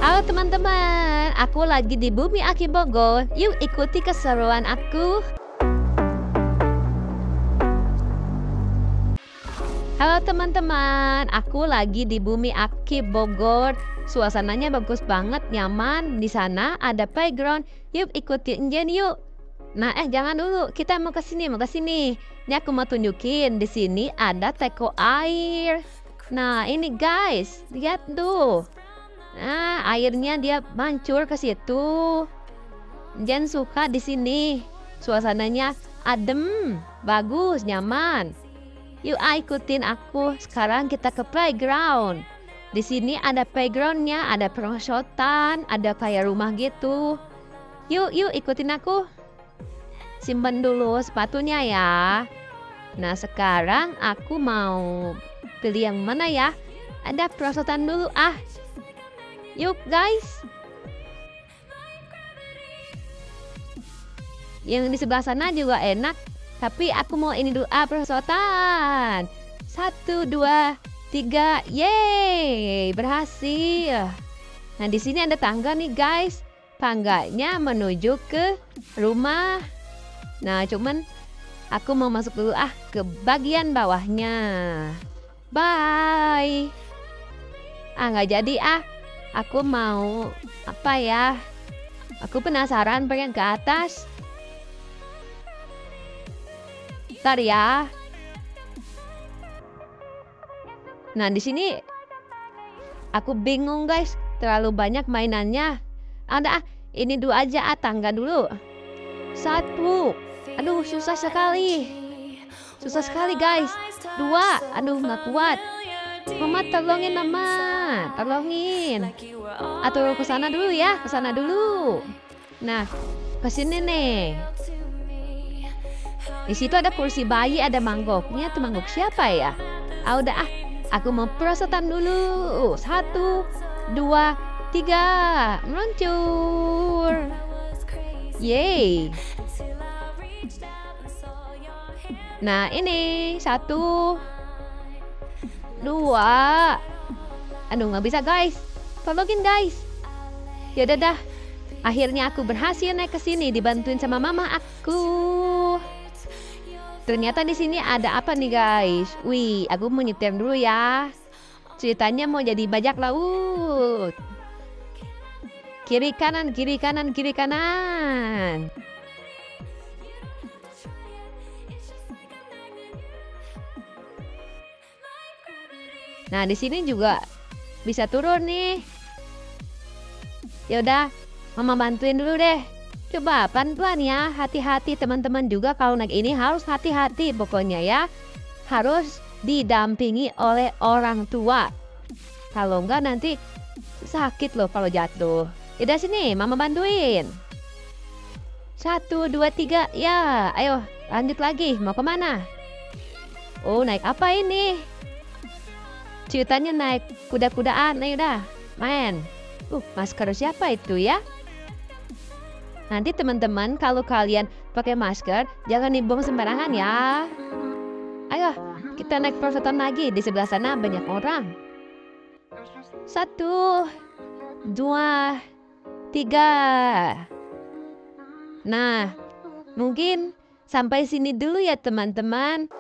Halo teman-teman, aku lagi di Bumi Aki Bogor. Yuk ikuti keseruan aku. Halo teman-teman, aku lagi di Bumi Aki Bogor. Suasananya bagus banget, nyaman. Di sana ada playground. Yuk ikutin Jen yuk. Nah, jangan dulu. Kita mau ke sini, Ini aku mau tunjukin. Di sini ada teko air. Nah, ini guys, lihat tuh. Nah, airnya dia mancur ke situ. Jen suka di sini. Suasananya adem, bagus, nyaman. Yuk ikutin aku. Sekarang kita ke playground. Di sini ada playgroundnya, ada perosotan, ada kayak rumah gitu. Yuk ikutin aku. Simpan dulu sepatunya ya. Nah, sekarang aku mau pilih yang mana ya? Ada perosotan dulu Yuk guys. Yang di sebelah sana juga enak. Tapi aku mau ini dulu perosotan. 1, 2, 3. Yeay, berhasil. Nah, di sini ada tangga nih guys. Tangganya menuju ke rumah. Nah, cuman aku mau masuk dulu ke bagian bawahnya. Bye. Nggak jadi Aku mau apa ya? Aku penasaran pengen ke atas. Ntar ya. Nah, di sini aku bingung guys, terlalu banyak mainannya. Ini dulu aja tangga dulu. 1. Aduh, susah sekali. Susah sekali guys. 2. Aduh, nggak kuat. Mama tolongin Mama, tolongin. Atau ke sana dulu ya, ke sana dulu. Nah, ke sini nih. Di situ ada kursi bayi, ada mangkoknya. Itu mangkok siapa ya? Udah aku mau perosotan dulu. 1, 2, 3, meluncur. Yeay. Nah, ini 1, 2. Aduh, nggak bisa guys. Tolongin guys. Ya udah dah. Akhirnya aku berhasil naik ke sini dibantuin sama mama aku. Ternyata di sini ada apa nih guys? Wih, aku mau nyetir dulu ya. Ceritanya mau jadi bajak laut. Kiri kanan, kiri kanan, kiri kanan. Nah, di sini juga bisa turun nih. Ya udah, Mama bantuin dulu deh. Coba pelan-pelan ya, hati-hati teman-teman juga kalau naik ini harus hati-hati pokoknya ya. Harus didampingi oleh orang tua. Kalau enggak nanti sakit loh kalau jatuh. Udah sini, Mama bantuin. 1, 2, 3, ya. Ayo lanjut lagi, mau kemana? Oh, naik apa ini? Ceritanya naik kuda-kudaan. Ayo dah, main. Masker siapa itu ya? Nanti teman-teman kalau kalian pakai masker jangan dibuang sembarangan ya. Ayo kita naik perosotan lagi. Di sebelah sana banyak orang. 1, 2, 3. Nah, mungkin sampai sini dulu ya teman-teman.